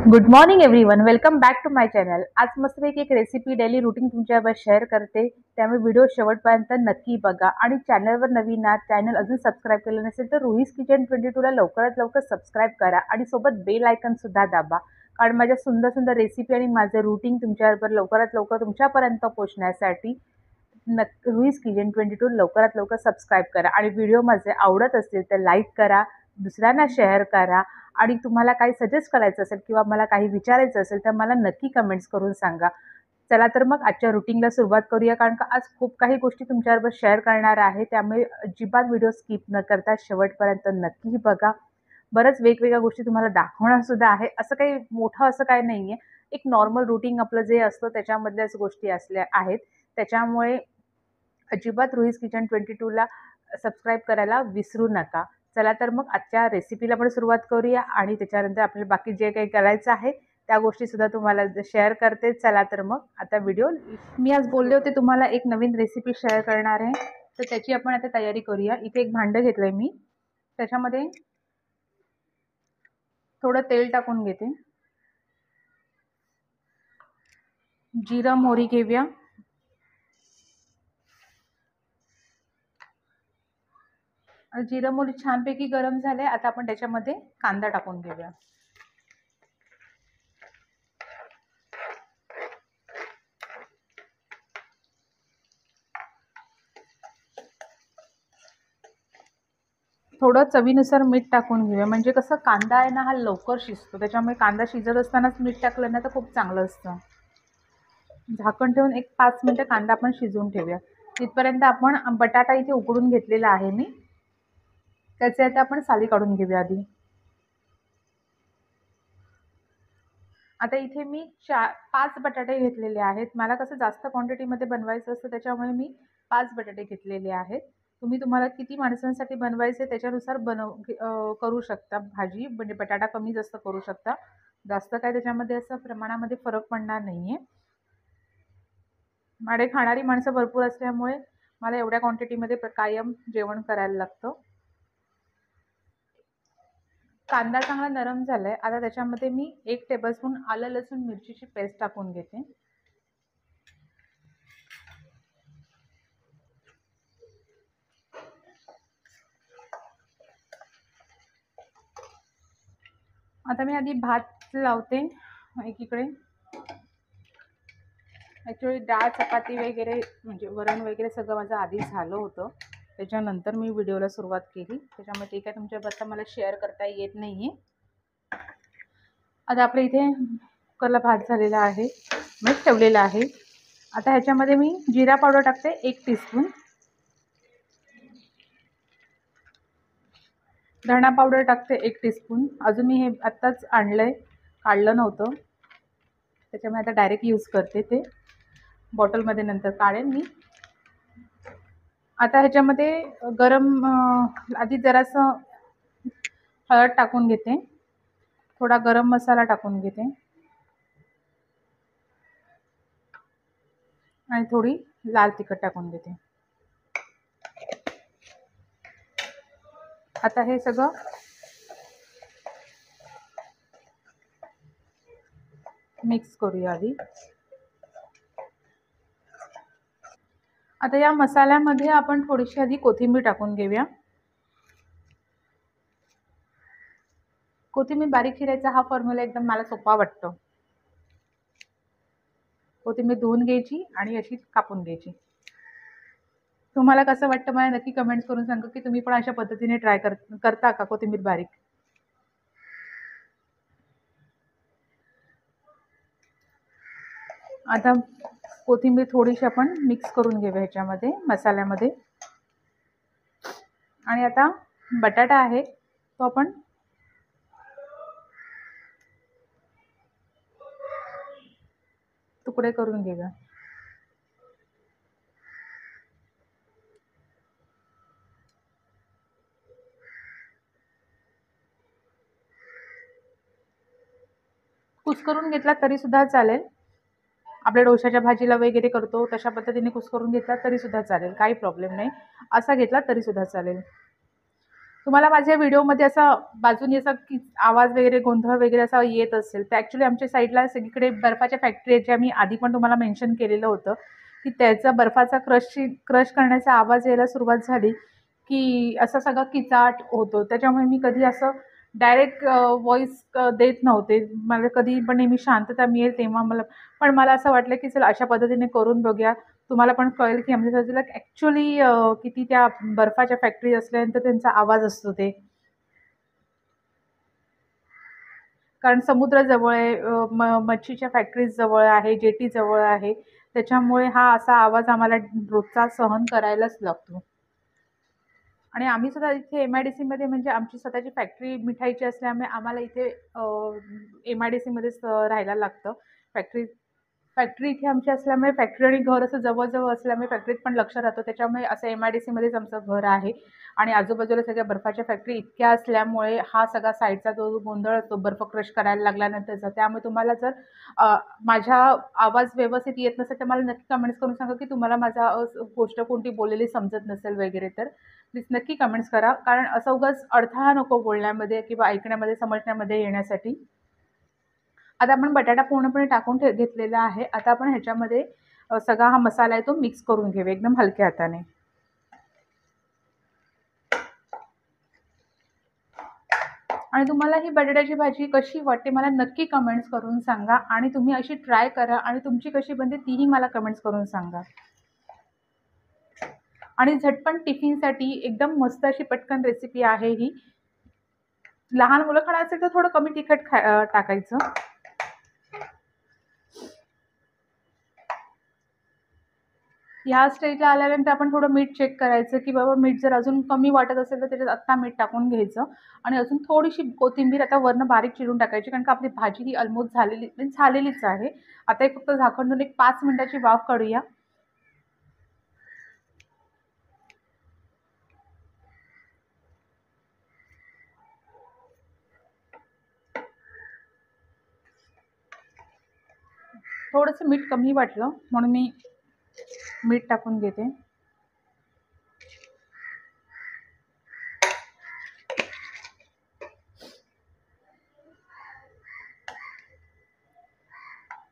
Good morning everyone, welcome back to my channel. आज मस्तपैकी एक रेसिपी डेली रुटीन तुमच्याबरोबर शेअर करते. त्यामुळे व्हिडिओ शेवटपर्यंत नक्की बघा आणि चॅनलवर नवीन आहात, चॅनल अजून सबस्क्राईब केलं नसेल तर रुहीज किचन 22ला लवकरात लवकर सबस्क्राईब करा आणि सोबत बेल आयकन सुद्धा दाबा. कारण माझ्या सुंदर सुंदर रेसिपी आणि माझं रुटीन तुमच्याबरोबर लवकरात लवकर तुमच्यापर्यंत पोहोचण्यासाठी रुहीज किचन 22 लवकरात लवकर सबस्क्राईब करा. आणि व्हिडिओ माझे आवडत असतील तर लाईक करा, दुसऱ्यांना शेअर करा. आणि तुम्हाला काही सजेस्ट करायचं असेल किंवा मला काही विचारायचं असेल तर मला नक्की कमेंट्स करून सांगा. चला तर मग आजच्या रुटीनला सुरुवात करूया, कारण का आज खूप काही गोष्टी तुमच्याबरोबर शेअर करणार आहे. त्यामुळे अजिबात व्हिडिओ स्किप न करता शेवटपर्यंत नक्की बघा. बरंच वेगवेगळ्या गोष्टी तुम्हाला दाखवणार सुद्धा आहे. असं काही मोठं असं काही नाही आहे. एक नॉर्मल रुटीन आपलं जे असतं त्याच्यामधल्याच गोष्टी असल्या आहेत. त्याच्यामुळे अजिबात रुहीज किचन 22ला सबस्क्राईब करायला विसरू नका. चला तर मग आजच्या रेसिपीला पण सुरुवात करूया आणि त्याच्यानंतर आपल्याला बाकी जे काही करायचं आहे त्या गोष्टीसुद्धा तुम्हाला शेअर करते. चला तर मग आता व्हिडिओ मी आज बोलले होते तुम्हाला एक नवीन रेसिपी शेअर करणार आहे, तर त्याची आपण आता तयारी करूया. इथे एक भांडं घेतलंय मी, त्याच्यामध्ये थोडं तेल टाकून घेते. जिरं मोहरी घेऊया. जिरं मोहरी छानपैकी गरम झाले. आता आपण त्याच्यामध्ये कांदा टाकून घेऊया. थोडं चवीनुसार मीठ टाकून घेऊया, म्हणजे कसं कांदा आहे ना हा लवकर शिजतो. त्याच्यामुळे कांदा शिजत असतानाच मीठ टाकलं ना तर खूप चांगलं असतं. झाकण ठेवून एक 5 मिनिटं कांदा आपण शिजवून ठेवूया. तिथपर्यंत आपण बटाटा इथे उकडून घेतलेला आहे मी, त्याचे आता आपण साली काढून घेऊया आधी. आता इथे मी 5 बटाटे घेतलेले आहेत. मला कसं जास्त क्वांटिटीमध्ये बनवायचं असतं त्याच्यामुळे मी 5 बटाटे घेतलेले आहेत. तुम्हाला किती माणसांसाठी बनवायचे त्याच्यानुसार करू शकता भाजी, म्हणजे बटाटा कमी जास्त करू शकता. जास्त काय त्याच्यामध्ये असं प्रमाणामध्ये फरक पडणार नाहीये. माझे खाणारी माणसं भरपूर असल्यामुळे मला एवढ्या क्वांटिटीमध्ये कायम जेवण करायला लागतं. कांदा चांगला नरम झालाय. आता त्याच्यामध्ये मी 1 टेबलस्पून आलं लसूण मिरचीची पेस्ट टाकून घेते. आता मी आधी भात लावते एकीकडे. ॲक्च्युली डाळ चपाती वगैरे म्हणजे वरण वगैरे सगळं माझं आधी झालं होतं. त्याच्यानंतर मी व्हिडिओला सुरुवात केली. त्याच्यामुळे ते काय तुमच्याबरोबर मला शेअर करता येत नाही आहे. आता आपल्या इथे कुकरला भात झालेला आहे, मीठ ठेवलेलं आहे. आता ह्याच्यामध्ये मी जिरा पावडर टाकते 1 टीस्पून, धणा पावडर टाकते 1 टीस्पून. अजून मी हे आत्ताच आणलंय, काढलं नव्हतं त्याच्यामुळे आता डायरेक्ट यूज करते. ते बॉटलमध्ये नंतर काढेन मी. आता ह्याच्यामध्ये आधी जरासं हळद टाकून घेते, थोडा गरम मसाला टाकून घेते आणि थोडी लाल तिखट टाकून घेते. आता हे सगळं मिक्स करूया आधी. आता या मसाल्यामध्ये आपण थोडीशी आधी कोथिंबीर टाकून घेऊया. कोथिंबीर बारीक चिरायचा हा फॉर्म्युला एकदम मला सोपा वाटतो. कोथिंबीर धुवून घ्यायची आणि अशी कापून घ्यायची. तुम्हाला कसं वाटतं मला नक्की कमेंट्स करून सांगा की तुम्ही पण अशा पद्धतीने ट्राय करता का कोथिंबीर बारीक. आता कोथिंबीर थोडीशी आपण मिक्स करून घेऊया ह्याच्यामध्ये मसाल्यामध्ये. आणि आता बटाटा आहे तो आपण तुकडे करून घेऊया. कुस्करून घेतला तरी सुद्धा चालेल. आपल्या डोशाच्या भाजीला वगैरे करतो तशा पद्धतीने कुस्करून घेतला तरी सुद्धा चालेल, काही प्रॉब्लेम नाही. असा घेतला तरी सुद्धा चालेल. तुम्हाला माझ्या व्हिडिओमध्ये असा बाजूने असा आवाज वगैरे, गोंधळ वगैरे असा येत असेल, तर ॲक्चुअली आमच्या साईडला सगळीकडे बर्फाच्या फॅक्टरी आहेत, ज्या मी आधी पण तुम्हाला मेन्शन केलेलं होतं, की त्याचा बर्फाचा क्रश करण्याचा आवाज यायला सुरुवात झाली, की असा सगळा किचाट होतो. त्याच्यामुळे मी कधी असं डायरेक्ट व्हॉईस देत नव्हते. मला कधी पण नेहमी शांतता मिळेल तेव्हा पण मला असं वाटलं, की चला अशा पद्धतीने करून बघूया. तुम्हाला पण कळेल, की आमच्या बाजूला ॲक्चुअली किती त्या बर्फाच्या फॅक्टरी असल्यानंतर त्यांचा आवाज असतो ते. कारण समुद्र जवळ आहे, मच्छीच्या फॅक्टरीज जवळ आहे, जेटी जवळ आहे. त्याच्यामुळे हा असा आवाज आम्हाला रोजचा सहन करायलाच लागतो. आणि आम्ही सुद्धा इथे एम-आय-डी-सीमध्ये म्हणजे आमची स्वतःची फॅक्टरी मिठाईची असल्यामुळे आम्हाला इथे एम-आय-डी-सीमध्येच राहायला लागतं. फॅक्टरी फॅक्टरी इथे आमची असल्यामुळे फॅक्टरी आणि घर असं जवळ-जवळ असल्यामुळे फॅक्टरीत पण लक्ष राहतं. त्याच्यामुळे असं एम-आय-डी-सीमध्येच आमचं घर आहे आणि आजूबाजूला सगळ्या बर्फाच्या फॅक्टरी इतक्या असल्यामुळे हा सगळा साईडचा जो गोंधळ असतो बर्फ क्रश करायला लागल्यानंतरचा, त्यामुळे तुम्हाला जर माझा आवाज व्यवस्थित येत नसेल तर मला नक्की कमेंट्स करून सांगा, की तुम्हाला माझा गोष्ट कोणती बोललेली समजत नसेल वगैरे तर प्लीज नक्की कमेंट्स करा. कारण असं उगाच अडथळा नको बोलण्यामध्ये किंवा ऐकण्यामध्ये, समजण्यामध्ये येण्यासाठी. आता आपण बटाटा पूर्णपणे टाकून घेतलेला आहे. आता आपण ह्याच्यामध्ये सगळा हा मसाला आहे तो मिक्स करून घेऊया एकदम हलक्या हाताने. आणि तुम्हाला ही बटाट्याची भाजी कशी वाटते मला नक्की कमेंट्स करून सांगा आणि तुम्ही अशी ट्राय करा आणि तुमची कशी बनते तीही मला कमेंट्स करून सांगा. आणि झटपट टिफिनसाठी एकदम मस्त अशी पटकन रेसिपी आहे ही. लहान मुलं खाणार असेल तर थोडं कमी तिखट टाकायचं. ह्या स्टेजला आल्यानंतर आपण थोडं मीठ चेक करायचं, की बाबा मीठ जर अजून कमी वाटत असेल तर त्याच्यात आत्ता मीठ टाकून घ्यायचं आणि अजून थोडीशी कोथिंबीर आता वरनं बारीक चिरून टाकायची, कारण का आपली भाजी ही ऑलमोस्ट झालेलीच आहे. आता एक फक्त झाकण ठेवून एक 5 मिनिटाची वाफ काढूया. थोडंसं मीठ कमी वाटलं म्हणून मी मीठ टाकून घेते.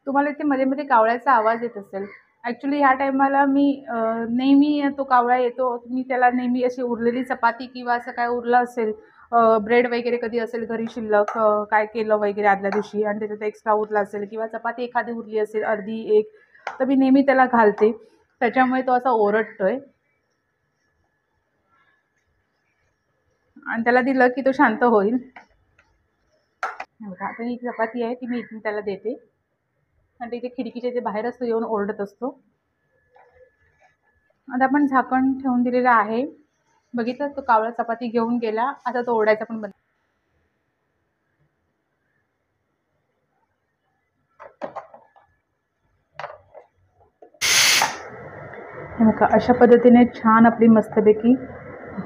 तुम्हाला इथे मध्ये-मध्ये कावळ्याचा आवाज येत असेल. ॲक्चुअली ह्या टाईमाला मी नेहमी तो कावळा येतो. मी त्याला नेहमी अशी उरलेली चपाती किंवा असं काय उरलं असेल, ब्रेड वगैरे कधी असेल घरी शिल्लक, काय केलं वगैरे आदल्या दिवशी आणि त्याच्यात एक्स्ट्रा उरला असेल किंवा चपाती एखादी उरली असेल अर्धी एक, तर मी नेहमी त्याला घालते. त्याच्यामुळे तो असा ओरडतोय. आणि त्याला दिलं की तो शांत होईल. बघा आता ही चपाती आहे ती मी इथून त्याला देते आणि ते इथे खिडकीच्या इथे बाहेर असतो, येऊन ओरडत असतो. आता आपण झाकण ठेवून दिलेलं आहे. बघितलं तो कावळा चपाती घेऊन गेला. आता तो ओरडायचा पण बंद. बघा अशा पद्धतीने छान आपली मस्तपैकी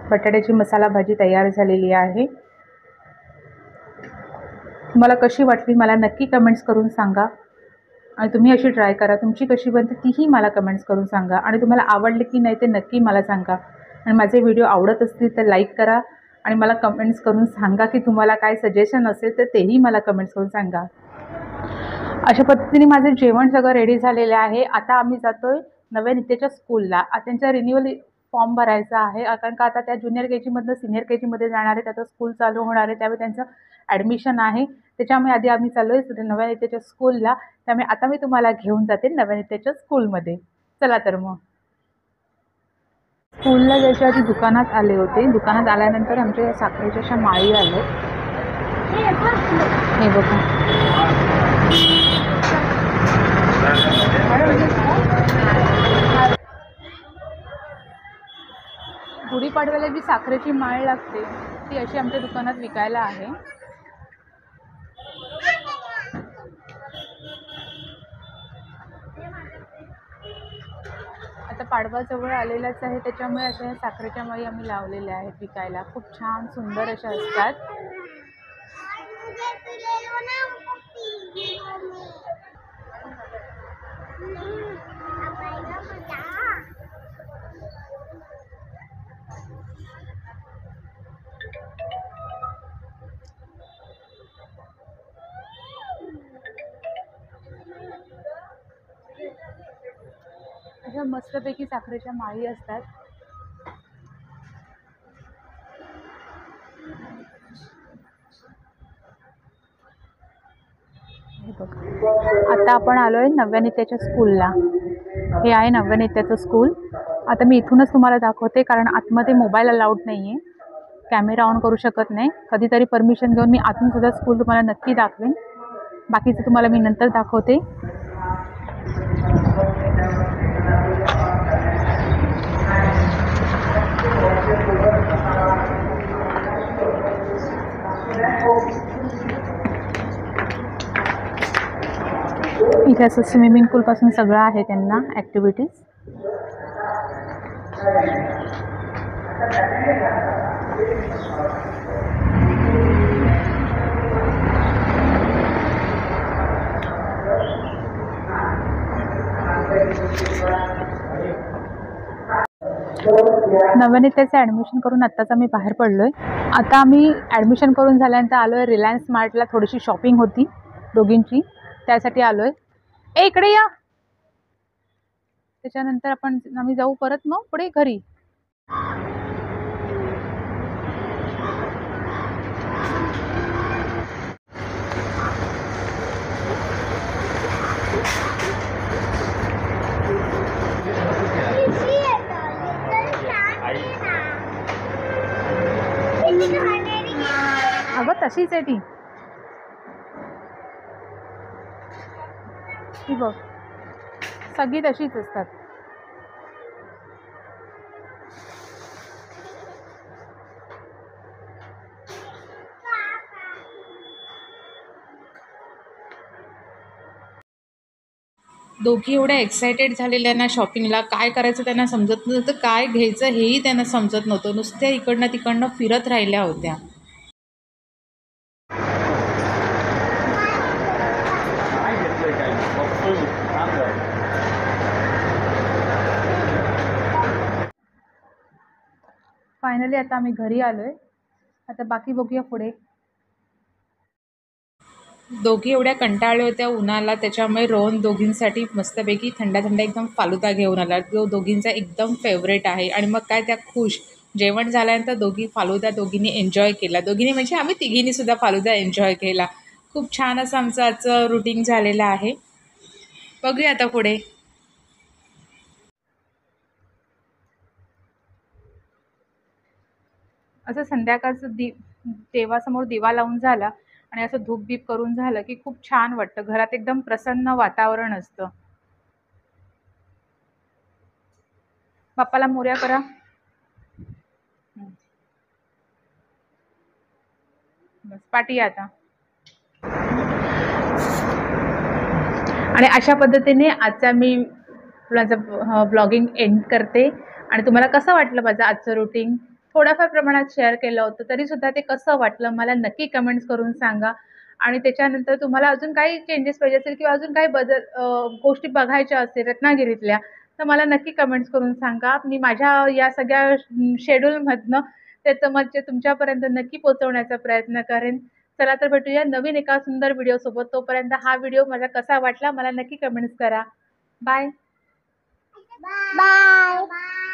बटाट्याची मसाला भाजी तयार झालेली आहे. तुम्हाला कशी वाटली मला नक्की कमेंट्स करून सांगा आणि तुम्ही अशी ट्राय करा. तुमची कशी बनते तीही मला कमेंट्स करून सांगा आणि तुम्हाला आवडले की नाही ते नक्की मला सांगा. आणि माझे व्हिडिओ आवडत असतील तर लाईक करा आणि मला कमेंट्स करून सांगा की तुम्हाला काय सजेशन असेल तर तेही मला कमेंट्स करून सांगा. अशा पद्धतीने माझं जेवण सगळं रेडी झालेलं आहे. आता आम्ही जातोय नव्या नित्याच्या स्कूलला. त्यांचा रिन्युअल फॉर्म भरायचा आहे, कारण का आता त्या ज्युनियर के-जीमधनं सीनियर के-जीमध्ये जाणार आहेत. आता स्कूल चालू होणार आहे त्यामुळे त्यांचं ॲडमिशन आहे. त्याच्यामुळे आधी आम्ही चाललो आहे नव्या नित्याच्या स्कूलला. त्यामुळे आता मी तुम्हाला घेऊन जाते नव्या नित्याच्या स्कूलमध्ये. चला तर मग. स्कूलला जायच्या आधी दुकानात आले होते. दुकानात आल्यानंतर आमच्या साखरेच्या अशा माळी आल्या. हे बघा. गुढीपाडव्याला जी साखरेची माळ लागते ती अशी आमच्या दुकानात विकायला आहे. आता पाडवा जवळ आलेलाच आहे त्याच्यामुळे अशा साखरेच्या माळी आम्ही लावलेल्या आहेत विकायला. खूप छान सुंदर अशा असतात. अशा मस्तपैकी साखरेच्या माळी असतात. आता आपण आलोय नव्यानित्याच्या स्कूलला. हे आहे नव्यानित्याचं स्कूल. आता मी इथूनच तुम्हाला दाखवते, कारण आतमध्ये मोबाईल अलाउड नाही आहे, कॅमेरा ऑन करू शकत नाही. कधीतरी परमिशन घेऊन मी आतून सुद्धा स्कूल तुम्हाला नक्की दाखवेन. बाकीचं तुम्हाला मी नंतर दाखवते. इथे असं स्विमिंग पूलपासून सगळं आहे त्यांना ॲक्टिव्हिटीज. नव्यानित्याचं ॲडमिशन करून आत्ताच आम्ही बाहेर पडलो आहे. आता आम्ही ॲडमिशन करून झाल्यानंतर आलो आहे रिलायन्स स्मार्टला. थोडीशी शॉपिंग होती दोघींची, त्यासाठी आलो आहे. इकडे या. त्याच्यानंतर आम्ही जाऊ परत मग पुढे घरी. अगं तशीच आहे ती बघ, सगळी तशीच असतात. दोघी एवढ्या एक्सायटेड झालेल्या ना शॉपिंगला. काय करायचं त्यांना समजत नव्हतं, काय घ्यायचं हेही त्यांना समजत नव्हतं. नुसत्या इकडनं तिकडनं फिरत राहिल्या होत्या. फायनली आता आम्ही घरी आलोय. आता बाकी बघूया पुढे. दोघी एवढ्या कंटाळल्या होत्या उन्हाला, त्याच्यामुळे रोहन दोघींसाठी मस्तपैकी थंड थंड एकदम फालुदा घेऊन आला, जो दोघींचा एकदम फेवरेट आहे. आणि मग काय त्या खुश. जेवण झाल्यानंतर दोघींनी एन्जॉय केला. दोघींनी म्हणजे आम्ही तिघींनी सुद्धा फालुदा एन्जॉय केला. खूप छान असं आमचं आजचं रुटीन झालेलं आहे. बघूया आता पुढे. असं संध्याकाळचं देवासमोर दिवा लावून झाला आणि असं धूप दीप करून झालं की खूप छान वाटतं. घरात एकदम प्रसन्न वातावरण असतं. बाप्पाला मोरया करा. बस पाठी आता. आणि अशा पद्धतीने आजचा मी माझं ब्लॉगिंग एंड करते. आणि तुम्हाला कसं वाटलं माझं आजचं रुटीन? थोड्याफार प्रमाणात शेअर केलं होतं, तरीसुद्धा ते कसं वाटलं मला नक्की कमेंट्स करून सांगा. आणि त्याच्यानंतर तुम्हाला अजून काही चेंजेस पाहिजे असेल किंवा अजून काही गोष्टी बघायच्या असतील रत्नागिरीतल्या, तर मला नक्की कमेंट्स करून सांगा. मी माझ्या या सगळ्या शेड्यूलमधनं त्याचं म्हणजे तुमच्यापर्यंत नक्की पोहोचवण्याचा प्रयत्न करेन. चला तर भेटूया नवीन एका सुंदर व्हिडिओसोबत. तोपर्यंत हा व्हिडिओ मला कसा वाटला मला नक्की कमेंट्स करा. Bye bye.